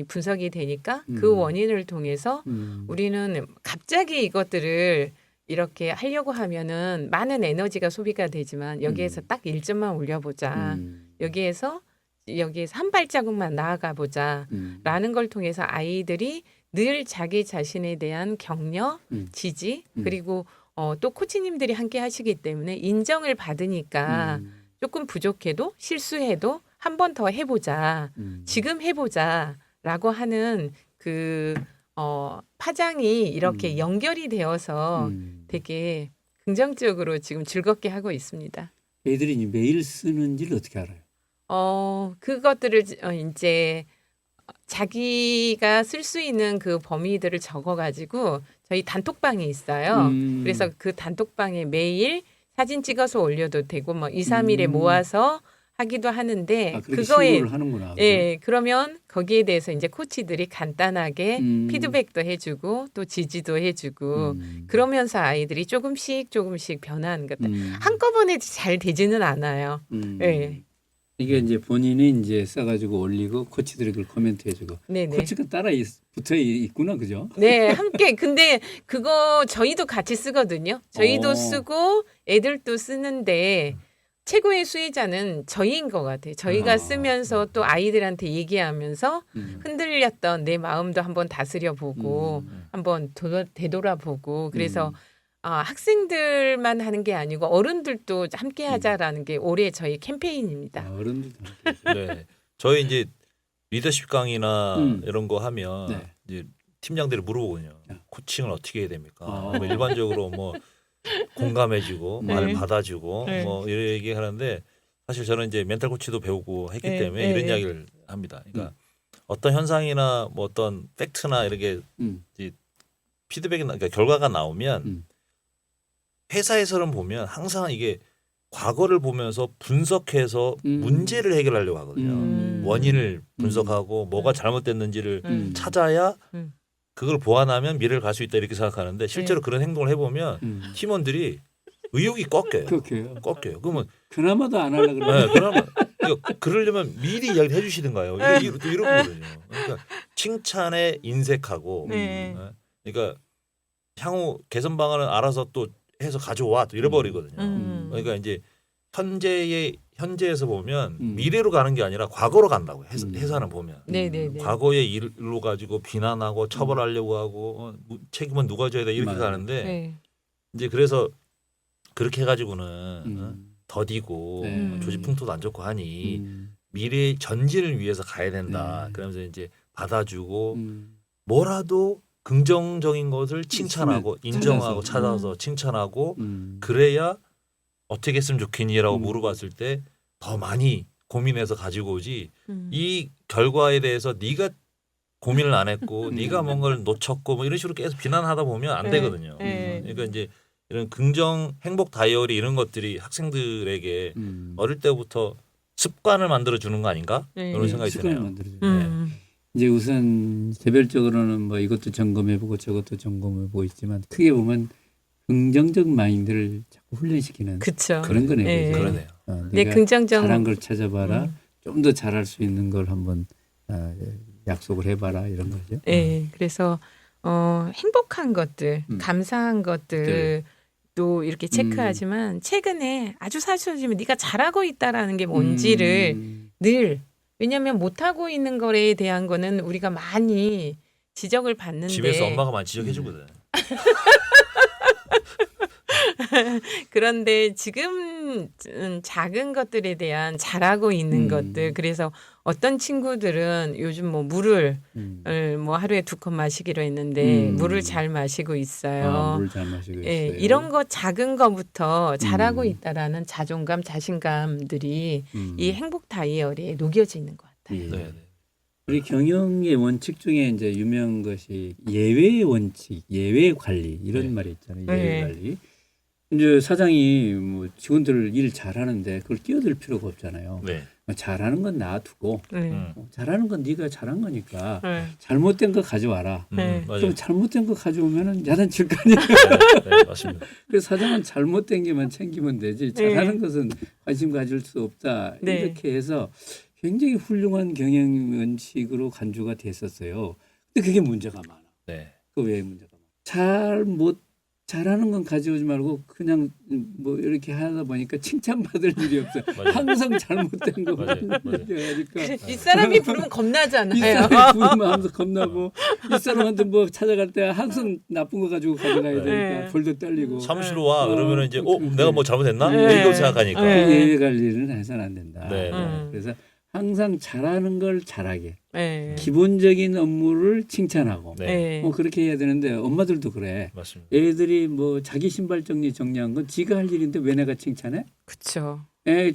분석이 되니까 그 원인을 통해서 우리는 갑자기 이것들을 이렇게 하려고 하면은 많은 에너지가 소비가 되지만 여기에서 딱 1점만 올려보자. 여기에서 한 발자국만 나아가 보자. 라는 걸 통해서 아이들이 늘 자기 자신에 대한 격려, 지지, 그리고 또 코치님들이 함께 하시기 때문에 인정을 받으니까 조금 부족해도 실수해도 한 번 더 해보자. 지금 해보자. 라고 하는 그 파장이 이렇게 연결이 되어서 되게 긍정적으로 지금 즐겁게 하고 있습니다. 애들이 매일 쓰는지를 어떻게 알아요? 그것들을 이제 자기가 쓸 수 있는 그 범위들을 적어가지고 저희 단톡방이 있어요. 그래서 그 단톡방에 매일 사진 찍어서 올려도 되고 뭐 2, 3일에 모아서 하기도 하는데 그거에 신고를 하는구나. 예, 그러면 거기에 대해서 이제 코치들이 간단하게 피드백도 해주고 또 지지도 해주고 그러면서 아이들이 조금씩 변화하는 것들 한꺼번에 잘 되지는 않아요. 예. 이게 이제 본인이 이제 써가지고 올리고 코치들이 그걸 코멘트 해주고 네네. 코치가 따라 붙어 있구나, 그죠? 네, 함께. 근데 그거 저희도 같이 쓰거든요. 저희도 쓰고 애들도 쓰는데 최고의 수혜자는 저희인 것 같아요. 저희가 쓰면서 또 아이들한테 얘기하면서 흔들렸던 내 마음도 한번 다스려보고 한번 되돌아보고 그래서 학생들만 하는 게 아니고 어른들도 함께 하자라는 게 올해 저희 캠페인입니다. 어른들도 네. 저희 이제 리더십 강의나 이런 거 하면 네. 이제 팀장들이 물어보거든요. 코칭을 어떻게 해야 됩니까? 뭐 일반적으로 뭐 공감해주고 말을 받아주고 뭐 이런 얘기 하는데 사실 저는 이제 멘탈 코치도 배우고 했기 때문에 이런 이야기를 합니다. 그러니까 어떤 현상이나 뭐 어떤 팩트나 이렇게 이제 피드백이 그러니까 결과가 나오면 회사에서는 보면 항상 이게 과거를 보면서 분석해서 문제를 해결하려고 하거든요. 원인을 분석하고 뭐가 잘못됐는지를 찾아야 그걸 보완하면 미래를 갈 수 있다 이렇게 생각하는데 실제로 그런 행동을 해보면 팀원들이 의욕이 꺾여요. 꺾여요. 그러면 그나마도 안 하려고 네, 그러면 그러려면 미리 이야기를 해주시든가요. 이러거든요. 그러니까 칭찬에 인색하고, 그러니까 향후 개선 방안을 알아서 또 해서 가져와 또 이래버리거든요. 그러니까 이제 현재에서 보면 미래로 가는 게 아니라 과거로 간다고 회사는 보면 과거의 일로 가지고 비난하고 처벌하려고 하고 책임은 누가 져야 돼 이렇게 가는데 이제 그래서 그렇게 해가지고는 더디고 조직풍토도 안 좋고 하니 미래 전진을 위해서 가야 된다. 그러면서 이제 받아주고 뭐라도 긍정적인 것을 칭찬하고 인정하고 찾아서 칭찬하고 그래야 어떻게 했으면 좋겠니라고 물어봤을 때 더 많이 고민해서 가지고 오지 이 결과에 대해서 네가 고민을 안 했고 네가 뭔가를 놓쳤고 뭐 이런 식으로 계속 비난하다 보면 안 되거든요. 그러니까 이제 이런 긍정 행복 다이어리 이런 것들이 학생들에게 어릴 때부터 습관을 만들어 주는 거 아닌가 이런 생각이 드네요. 이제 우선 개별적으로는 뭐 이것도 점검해보고 저것도 점검해보고 있지만 크게 보면 긍정적 마인드를 자꾸 훈련시키는 그쵸. 그런 거네요. 네. 그러네요. 내가 긍정적 잘한 걸 찾아봐라. 좀 더 잘할 수 있는 걸 한번 약속을 해봐라 이런 거죠. 네, 그래서 행복한 것들, 감사한 것들 또 이렇게 체크하지만 최근에 아주 사소하지만 네가 잘하고 있다라는 게 뭔지를 늘 왜냐하면 못하고 있는 거에 대한 거는 우리가 많이 지적을 받는데 집에서 엄마가 많이 지적해 주거든. 그런데 지금 작은 것들에 대한 잘하고 있는 것들 그래서 어떤 친구들은 요즘 뭐 물을 뭐 하루에 2컵 마시기로 했는데 물을 잘 마시고 있어요. 아, 물을 잘 마시고 있어요. 예, 이런 거 작은 거부터 잘하고 있다라는 자존감, 자신감들이 이 행복 다이어리에 녹여져 있는 것 같아요. 예. 네, 네. 우리 경영의 원칙 중에 이제 유명한 것이 예외 원칙, 예외 관리 이런 네. 말이 있잖아요. 예외 네. 관리. 이제 사장이 뭐 직원들 일 잘하는데 그걸 끼어들 필요가 없잖아요. 네. 잘하는 건 놔두고 네. 잘하는 건 네가 잘한 거니까 네. 잘못된 거 가져와라. 네. 맞아요. 그럼 잘못된 거 가져오면은 야단칠 거 아니에요. 네, 맞습니다. 그래서 사장은 잘못된 게만 챙기면 되지 잘하는 것은 관심 가질 수 없다. 네. 이렇게 해서 굉장히 훌륭한 경영 원칙으로 간주가 됐었어요. 근데 그게 문제가 많아. 네. 그 왜 문제가 많아? 잘하는 건 가져오지 말고 그냥 뭐 이렇게 하다 보니까 칭찬받을 일이 없어요. 맞아요. 항상 잘못된 거 맞아요. 맞아요. 가지니까 이 사람이 부르면 이 겁나잖아요. 사람이 부르면 하면서 겁나고 이 사람한테 뭐 찾아갈 때 항상 나쁜 거 가지고 가져가야 되니까 네. 벌도 떨리고 사무실로 와 그러면 이제 네. 내가 뭐 잘못했나? 네. 이거 생각하니까. 네. 예외 관리는 해서는 안 된다. 네. 그래서 항상 잘하는 걸 잘하게 네. 기본적인 업무를 칭찬하고 네. 네. 뭐 그렇게 해야 되는데 엄마들도 그래. 맞습니다. 애들이 뭐 자기 신발 정리한 건 지가 할 일인데 왜 내가 칭찬해? 그렇죠.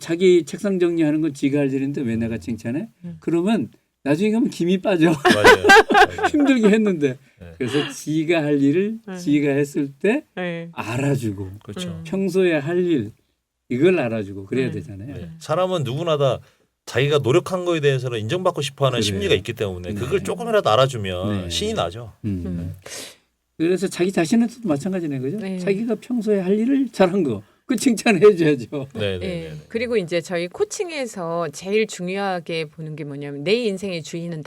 자기 책상 정리하는 건 지가 할 일인데 왜 내가 칭찬해? 그러면 나중에 가면 김이 빠져. 맞아요. 맞아요. 힘들게 했는데. 네. 그래서 지가 할 일을 지가 했을 때 네. 알아주고 그렇죠. 평소에 할 일 이걸 알아주고 그래야 되잖아요. 네. 사람은 누구나 다 자기가 노력한 거에 대해서는 인정받고 싶어하는 그래요. 심리가 있기 때문에 네. 그걸 조금이라도 알아주면 네. 신이 나죠. 그래서 자기 자신한테도 마찬가지네, 그죠? 네. 자기가 평소에 할 일을 잘한 거, 그 칭찬해줘야죠. 네, 네, 네. 네. 그리고 이제 저희 코칭에서 제일 중요하게 보는 게 뭐냐면 내 인생의 주인은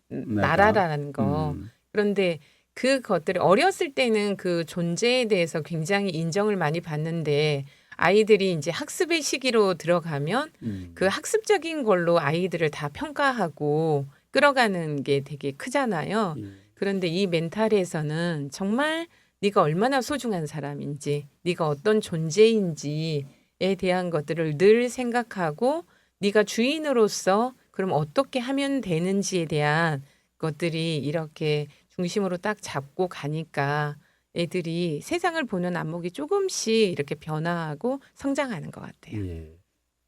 나라라는 거. 그런데 그것들이 어렸을 때는 그 존재에 대해서 굉장히 인정을 많이 받는데 아이들이 이제 학습의 시기로 들어가면 그 학습적인 걸로 아이들을 다 평가하고 끌어가는 게 되게 크잖아요. 그런데 이 멘탈에서는 정말 네가 얼마나 소중한 사람인지, 네가 어떤 존재인지에 대한 것들을 늘 생각하고 네가 주인으로서 그럼 어떻게 하면 되는지에 대한 것들이 이렇게 중심으로 딱 잡고 가니까 애들이 세상을 보는 안목이 조금씩 이렇게 변화하고 성장하는 것 같아요. 예.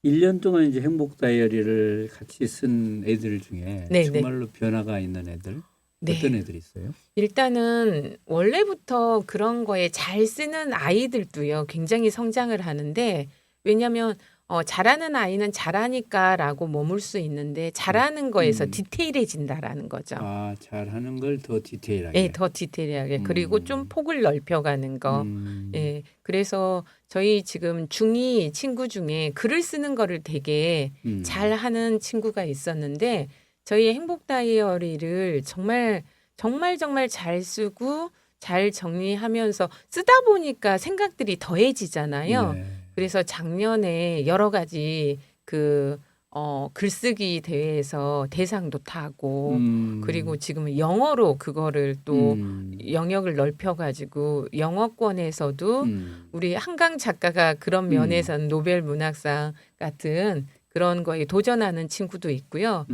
1년 동안 이제 행복 다이어리를 같이 쓴 애들 중에 네, 정말로 변화가 있는 애들 네. 어떤 애들이 있어요? 일단은 원래부터 그런 거에 잘 쓰는 아이들도요 굉장히 성장을 하는데 왜냐하면 잘하는 아이는 잘하니까라고 머물 수 있는데 잘하는 거에서 디테일해진다라는 거죠. 아, 잘하는 걸 더 디테일하게. 예, 더 디테일하게 그리고 좀 폭을 넓혀가는 거. 예, 그래서 저희 지금 중2 친구 중에 글을 쓰는 거를 되게 잘하는 친구가 있었는데 저희의 행복 다이어리를 정말 잘 쓰고 잘 정리하면서 쓰다 보니까 생각들이 더해지잖아요. 네. 그래서 작년에 여러 가지 글쓰기 대회에서 대상도 타고 그리고 지금은 영어로 그거를 또 영역을 넓혀가지고 영어권에서도 우리 한강 작가가 그런 면에서는 노벨 문학상 같은 그런 거에 도전하는 친구도 있고요.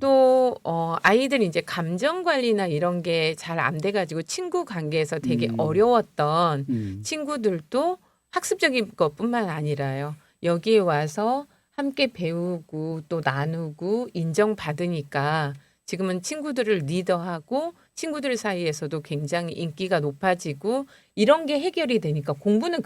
또 아이들이 이제 감정 관리나 이런 게 잘 안 돼가지고 친구 관계에서 되게 어려웠던 친구들도 학습적인 것뿐만 아니라요. 여기에 와서 함께 배우고 또 나누고 인정받으니까 지금은 친구들을 리더하고 친구들 사이에서도 굉장히 인기가 높아지고 이런 게 해결이 되니까 공부는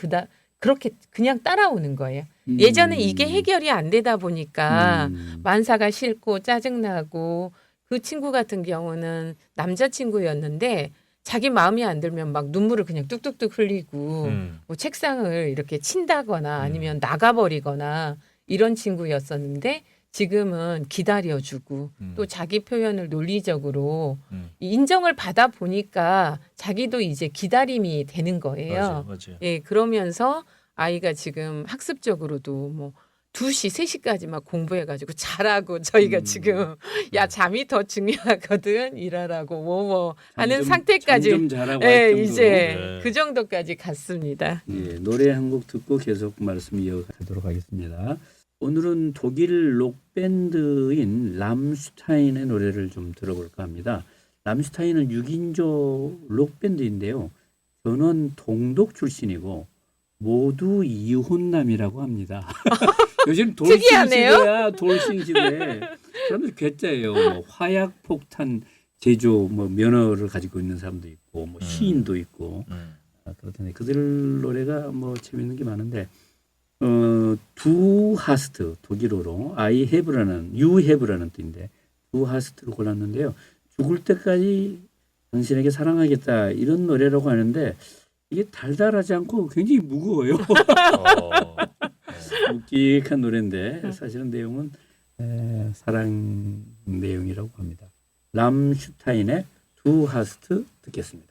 그렇게 그냥 따라오는 거예요. 예전에 이게 해결이 안 되다 보니까 만사가 싫고 짜증나고 그 친구 같은 경우는 남자친구였는데 자기 마음이 안 들면 막 눈물을 그냥 뚝뚝뚝 흘리고 뭐 책상을 이렇게 친다거나 아니면 나가버리거나 이런 친구였었는데 지금은 기다려주고 또 자기 표현을 논리적으로 인정을 받아 보니까 자기도 이제 기다림이 되는 거예요. 맞아요. 예, 그러면서 아이가 지금 학습적으로도 뭐 2시, 3시까지 막 공부해가지고 자라고 저희가 지금 야 잠이 더 중요하거든 일하라고 뭐 하는 상태까지 잠 좀 자라고 예, 할 정도로. 이제 네. 그 정도까지 갔습니다. 예, 노래 한 곡 듣고 계속 말씀 이어가도록 하겠습니다. 오늘은 독일 록밴드인 람슈타인의 노래를 좀 들어볼까 합니다. 람슈타인은 6인조 록밴드인데요. 전원 동독 출신이고 모두 이혼남이라고 합니다. 요즘 돌싱 특이하네요. 시대야, 돌싱 시대. 사람들 괴짜예요. 뭐 화약 폭탄 제조 뭐 면허를 가지고 있는 사람도 있고 뭐 시인도 있고 그렇던데 그들 노래가 뭐 재밌는 게 많은데 두 하스트 독일어로 I have라는 you have라는 뜻인데 두 하스트를 골랐는데요. 죽을 때까지 당신에게 사랑하겠다 이런 노래라고 하는데 이게 달달하지 않고 굉장히 무거워요. 묵직한 노래인데 사실은 내용은 사랑 내용이라고 합니다. 람슈타인의 두 하스트 듣겠습니다.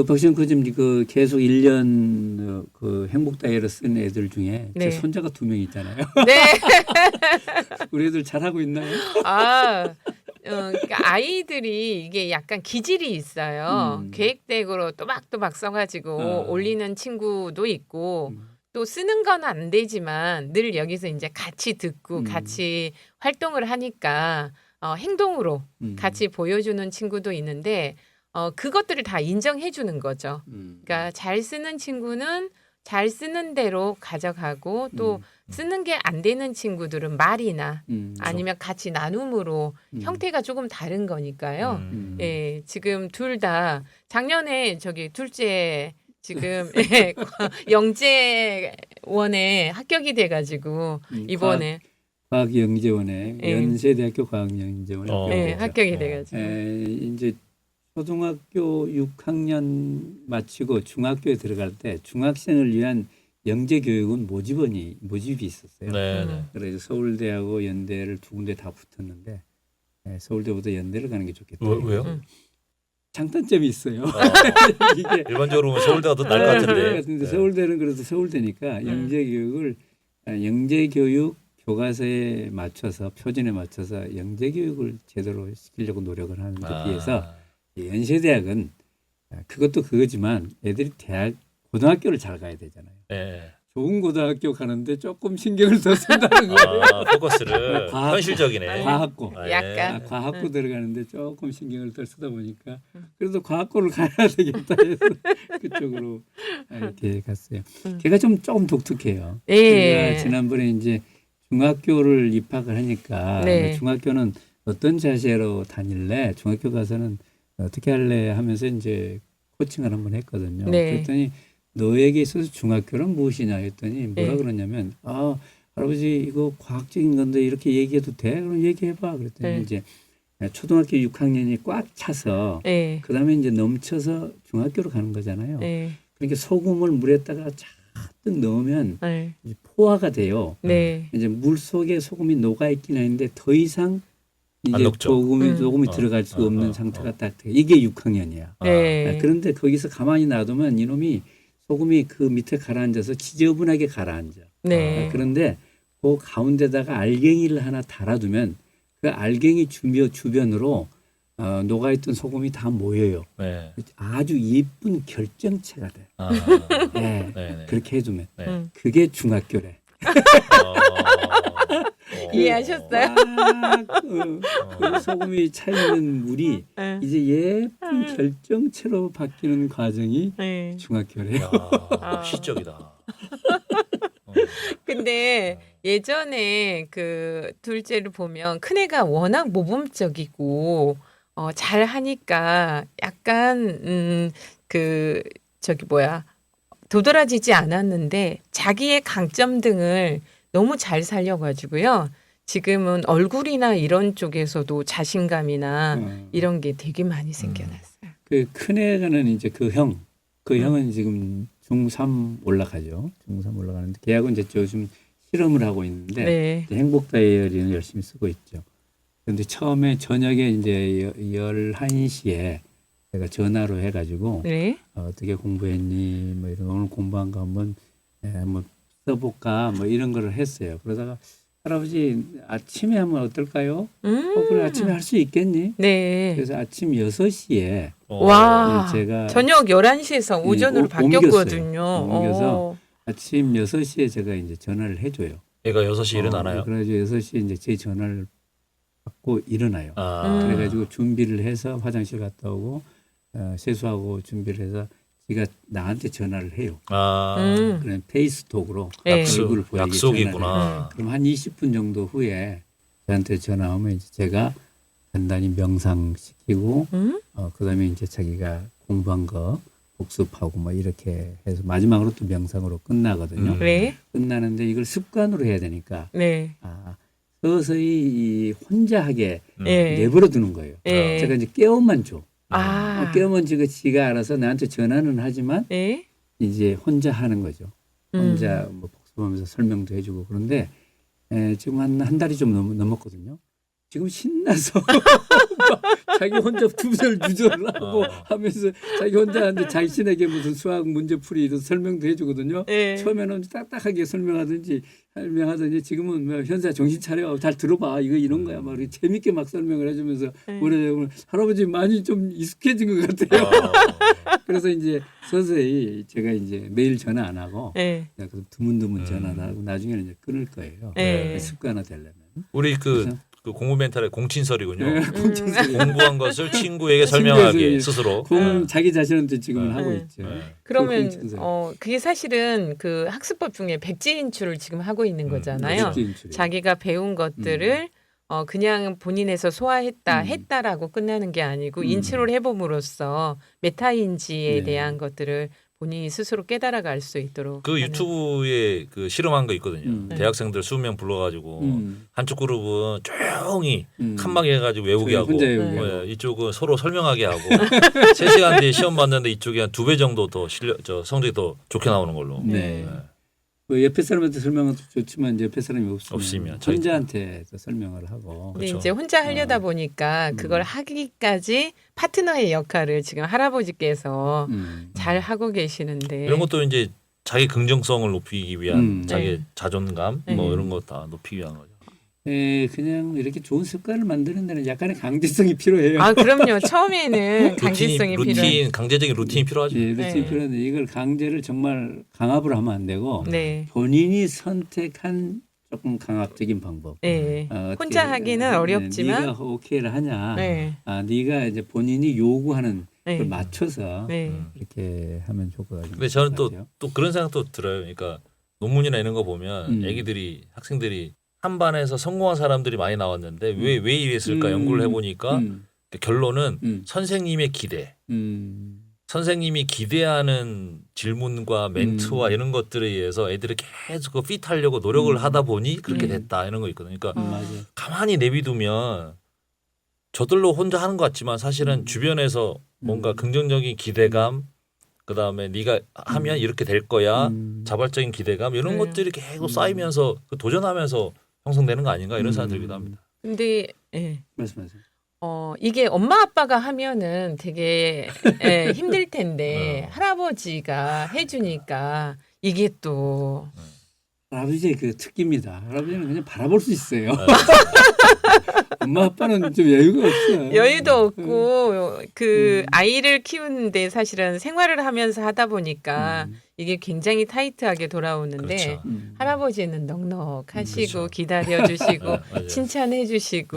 박시영 교수님 그 계속 1년 그 행복 다이어를 쓴 애들 중에 네. 제 손자가 2명 있잖아요. 네. 우리 애들 잘하고 있나요? 그러니까 아이들이 이게 약간 기질이 있어요. 계획대로 또박또박 써가지고 올리는 친구도 있고 또 쓰는 건 안 되지만 늘 여기서 이제 같이 듣고 같이 활동을 하니까 행동으로 같이 보여주는 친구도 있는데 그것들을 다 인정해 주는 거죠. 그러니까 잘 쓰는 친구는 잘 쓰는 대로 가져가고 또 쓰는 게 안 되는 친구들은 말이나 아니면 같이 나눔으로 형태가 조금 다른 거니까요. 예, 지금 둘 다 작년에 저기 둘째 지금 예, 영재원에 합격이 돼가지고 이번에 과학영재원에 예. 연세대학교 과학영재원에 네, 합격이 돼가지고 이제 초등학교 6학년 마치고 중학교에 들어갈 때 중학생을 위한 영재 교육은 모집이 있었어요. 네. 그래서 서울대하고 연대를 두 군데 다 붙었는데 서울대보다 연대를 가는 게 좋겠다. 왜요? 장단점이 있어요. 이게 일반적으로 보면 서울대가 더 나을 것 같은데. 근데 서울대는 그래도 서울대니까 영재 교육을 영재 교육 교과서에 맞춰서 표준에 맞춰서 영재 교육을 제대로 시키려고 노력을 하는 데 비해서 연세대학은 그것도 그거지만 애들이 고등학교를 잘 가야 되잖아요. 네. 좋은 고등학교 가는데 조금 신경을 더 쓴다는 거예요. 포커스를 과학고. 현실적이네. 과학고. 약간 과학고 들어가는데 조금 신경을 덜 쓰다 보니까 그래도 과학고를 가야 되겠다 해서 그쪽으로 이렇게 갔어요. 걔가 조금 독특해요. 예. 제가 지난번에 이제 중학교를 입학을 하니까 네. 중학교는 어떤 자세로 다닐래? 중학교 가서는 어떻게 할래? 하면서 이제 코칭을 한번 했거든요. 네. 그랬더니 너에게 있어서 중학교는 무엇이냐 했더니 뭐라 네. 그러냐면 할아버지 이거 과학적인 건데 이렇게 얘기해도 돼? 그럼 얘기해봐. 그랬더니 네. 이제 초등학교 6학년이 꽉 차서 네. 그다음에 이제 넘쳐서 중학교로 가는 거잖아요. 네. 그러니까 소금을 물에다가 잔뜩 넣으면 네. 이제 포화가 돼요. 네. 이제 물 속에 소금이 녹아 있긴 하는데 더 이상 안 이제 녹죠. 소금이 들어갈 수가 없는 상태가 딱 돼. 이게 6학년이야. 네. 그런데 거기서 가만히 놔두면 이놈이 소금이 그 밑에 가라앉아서 지저분하게 가라앉아. 네. 그런데 그 가운데다가 알갱이를 하나 달아두면 그 알갱이 주변으로 녹아있던 소금이 다 모여요. 네. 아주 예쁜 결정체가 돼. 네. 네. 그렇게 해두면 네. 그게 중학교래. 이해하셨어요? 그 소금이 차있는 물이 네. 이제 예쁜 결정체로 바뀌는 과정이 네. 중학교래요. 시적이다. 근데 예전에 그 둘째를 보면 큰애가 워낙 모범적이고 잘 하니까 약간 도드라지지 않았는데 자기의 강점 등을 너무 잘 살려가지고요. 지금은 얼굴이나 이런 쪽에서도 자신감이나 이런 게 되게 많이 생겨났어요. 그 큰애가는 이제 그 형은 지금 중3 올라가죠. 중3 올라가는데 걔하고 이제 요즘 실험을 하고 있는데 네. 행복 다이어리는 열심히 쓰고 있죠. 그런데 처음에 저녁에 이제 11시에 제가 전화로 해가지고 네. 어떻게 공부했니? 뭐 이런 오늘 공부한 거 한번 써볼까 뭐 이런 거를 했어요. 그러다가 할아버지 아침에 하면 어떨까요? 그래 아침에 할 수 있겠니? 네. 그래서 아침 6시에 와. 제가 저녁 11시에서 오전으로 바뀌었거든요. 옮겨서 아침 6시에 제가 이제 전화를 해줘요. 애가 6시 일어나나요? 그래가지고 6시에 이제 제 전화를 받고 일어나요. 그래가지고 준비를 해서 화장실 갔다 오고 세수하고 준비를 해서 제가 나한테 전화를 해요. 그냥 페이스톡으로 네. 얼굴을 보이게 약속이구나. 그럼 한 20분 정도 후에 저한테 전화 오면 이제 제가 간단히 명상시키고 그다음에 이제 자기가 공부한 거 복습하고 뭐 이렇게 해서 마지막으로 또 명상으로 끝나거든요. 네. 끝나는데 이걸 습관으로 해야 되니까 네. 서서히 이 혼자 하게 네. 내버려 두는 거예요. 네. 제가 이제 깨움만 줘. 아. 깨우면 지가 알아서 나한테 전화는 하지만 네. 이제 혼자 하는 거죠. 혼자 뭐 복습하면서 설명도 해주고 그런데 지금 한 달이 좀 넘었거든요. 지금 신나서 자기 혼자 두절 하고 하면서 자기 혼자 하는데 자신에게 무슨 수학 문제풀이 이런 설명도 해주거든요. 네. 처음에는 딱딱하게 설명하더니 지금은 뭐 현사 정신 차려 잘 들어봐 이런 거야 막 이렇게 재밌게 막 설명을 해주면서 뭐래요 할아버지 많이 좀 익숙해진 것 같아요. 그래서 이제 서서히 제가 이제 매일 전화 안 하고 그래서 드문드문 전화를 하고 나중에는 이제 끊을 거예요. 습관화 되려면. 우리 그 공부 멘탈의 공친설이군요. 공친설. 공부한 것을 친구에게 설명하기 스스로. 자기 자신한테 지금 하고 있죠. 그러면 그게 사실은 그 학습법 중에 백지인출을 지금 하고 있는 거잖아요. 자기가 배운 것들을 그냥 본인에서 했다라고 끝나는 게 아니고 인출을 해봄으로써 메타인지에 대한 것들을 본인이 스스로 깨달아갈 수 있도록. 그 유튜브에 그 실험한 거 있거든요. 대학생들 20명 불러가지고 한쪽 그룹은 조용히 칸막이 해가지고 외우게 하고 이쪽은 서로 설명하게 하고 3시간 뒤에 시험 봤는데 이쪽이 한 2배 정도 더 성적이 더 좋게 나오는 걸로. 네. 뭐 옆에 사람한테 설명은 좋지만 옆에 사람이 없으면 혼자한테 설명을 하고. 근데 이제 혼자 하려다 보니까 그걸 하기까지 파트너의 역할을 지금 할아버지께서 잘 하고 계시는데 이런 것도 이제 자기 긍정성을 높이기 위한 자기 자존감 뭐 이런 거 다 높이기 위한 거죠. 그냥 이렇게 좋은 습관을 만드는 데는 약간의 강제성이 필요해요. 그럼요. 처음에는 강제성이 필요해요. 강제적인 루틴이 필요하죠. 루틴이 필요한데 이걸 강제를 정말 강압으로 하면 안 되고 본인이 선택한 조금 강압적인 방법. 혼자 하기는 어렵지만 네가 오케이를 하냐. 네가 이제 본인이 요구하는 걸 맞춰서 이렇게 하면 좋을 것 같아요. 근데 저는 또 그런 생각도 들어요. 그러니까 논문이나 이런 거 보면 학생들이 한 반에서 성공한 사람들이 많이 나왔는데 왜 이랬을까 연구를 해보니까 결론은 선생님의 기대, 선생님이 기대하는 질문과 멘트와 이런 것들에 의해서 애들이 계속 핏하려고 노력을 하다 보니 그렇게 됐다 이런 거 있거든요. 그러니까 가만히 내비두면 저들로 혼자 하는 것 같지만 사실은 주변에서 뭔가 긍정적인 기대감, 그 다음에 네가 하면 이렇게 될 거야, 자발적인 기대감 이런 것들이 계속 쌓이면서 도전하면서 형성되는 거 아닌가 이런 생각이 들기도 합니다. 근데 말씀하세요. 이게 엄마 아빠가 하면은 되게 힘들 텐데 할아버지가 해주니까 이게 또 할아버지의 그 특기입니다. 할아버지는 그냥 바라볼 수 있어요. 엄마 아빠는 좀 여유가 없어요. 여유도 없고 그 아이를 키우는데 사실은 생활을 하면서 하다 보니까 이게 굉장히 타이트하게 돌아오는데 그렇죠. 할아버지는 넉넉하시고 기다려주시고 칭찬해주시고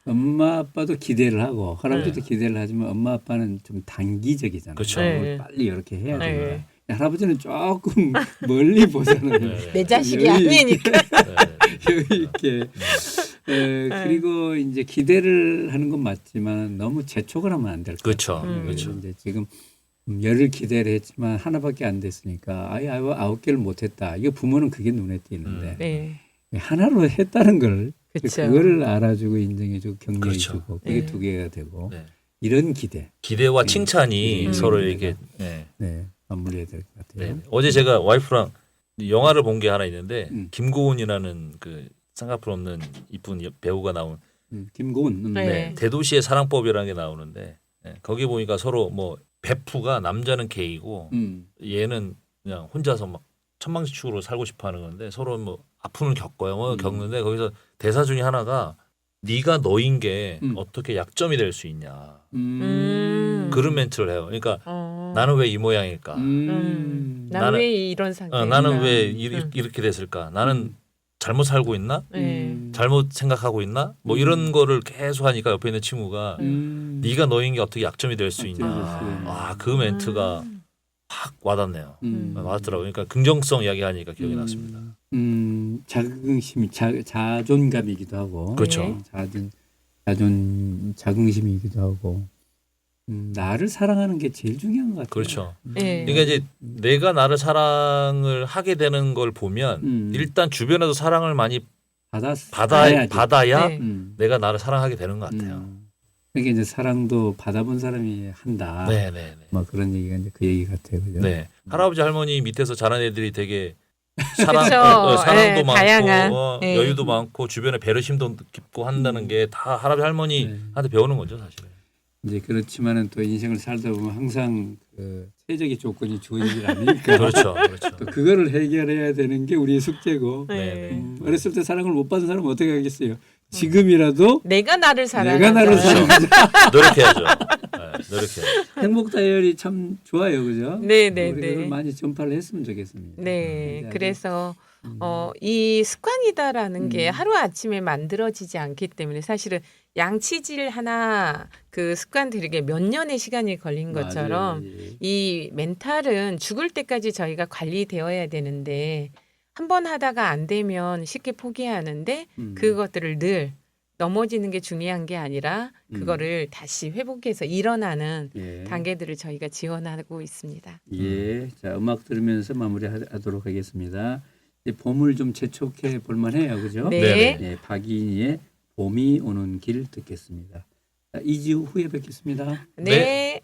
엄마 아빠도 기대를 하고 할아버지도 기대를 하지만 엄마 아빠는 좀 단기적이잖아요. 그렇죠. 빨리 이렇게 해야 됩니다. 할아버지는 조금 멀리 보잖아요. 내 자식이 아니니까. 여유 있게. 그리고 이제 기대를 하는 건 맞지만 너무 재촉을 하면 안 될 것 같아요. 그렇죠. 이제 지금 10을 기대를 했지만 하나밖에 안 됐으니까 9개를 못했다. 이거 부모는 그게 눈에 띄는데 하나로 했다는 걸 그거를 알아주고 인정해주고 격려해주고 그게 2개가 되고 이런 기대와 칭찬이 서로에게 맞물려야 될 것 같아요. 어제 제가 와이프랑 영화를 본 게 하나 있는데 김고은이라는 그 쌍꺼풀 없는 이쁜 배우가 나온 김고은 대도시의 사랑법이라는 게 나오는데 거기 보니까 서로 뭐 베프가 남자는 게이고 얘는 그냥 혼자서 막 천방지축으로 살고 싶어하는 건데 서로 뭐 아픔을 겪어요. 뭐 겪는데 거기서 대사 중에 하나가 네가 너인 게 어떻게 약점이 될 수 있냐. 그런 멘트를 해요. 그러니까 나는 왜 이 모양일까? 나는 왜 이런 상태? 나는 왜 이렇게 됐을까? 나는 잘못 살고 있나? 잘못 생각하고 있나? 뭐 이런 거를 계속 하니까 옆에 있는 친구가 네가 너인 게 어떻게 약점이 될 수 있냐. 아, 그 멘트가 확 와닿네요. 와닿더라고요. 그러니까 긍정성 이야기하니까 기억이 났습니다. 자긍심, 자존감이기도 하고, 그렇죠. 자긍심이기도 하고, 나를 사랑하는 게 제일 중요한 것 같아요. 그렇죠. 네. 그러니까 이제 내가 나를 사랑을 하게 되는 걸 보면 일단 주변에서 사랑을 많이 받아야 네. 내가 나를 사랑하게 되는 것 같아요. 그러니까 이제 사랑도 받아본 사람이 한다. 네네네. 뭐 그런 얘기가 이제 그 얘기 같아요, 그죠? 네. 할아버지 할머니 밑에서 자란 애들이 되게 그쵸. 사랑도 네, 많고 다양한. 네. 여유도 많고 주변에 배려심도 깊고 한다는 게 다 할아버지 할머니한테 배우는 거죠, 사실은. 이제 그렇지만은 또 인생을 살다 보면 항상 그 최적의 조건이 주어지질 않으니까. 그렇죠, 그렇죠. 또 그거를 해결해야 되는 게 우리의 숙제고. 네. 어렸을 때 사랑을 못 받은 사람은 어떻게 하겠어요? 지금이라도 내가 나를 사랑하자. 내가 나를 사랑하자. 노력해야죠. 네, 노력해야죠. 행복 다이어리 참 좋아요, 그죠? 네, 우리 그걸 네. 많이 전파를 했으면 좋겠습니다. 네, 이제 그래서 이 습관이다라는 게 하루 아침에 만들어지지 않기 때문에 사실은 양치질 하나 그 습관 들이게 몇 년의 시간이 걸린 것처럼 맞아요. 예. 이 멘탈은 죽을 때까지 저희가 관리되어야 되는데 한 번 하다가 안 되면 쉽게 포기하는데 그것들을 늘 넘어지는 게 중요한 게 아니라 그거를 다시 회복해서 일어나는 예. 단계들을 저희가 지원하고 있습니다. 예. 자, 음악 들으면서 마무리하도록 하겠습니다. 이제 봄을 좀 재촉해 볼 만해요, 그죠? 네. 네네. 예, 박이인의 봄이 오는 길 듣겠습니다. 자, 2주 후에 뵙겠습니다. 네.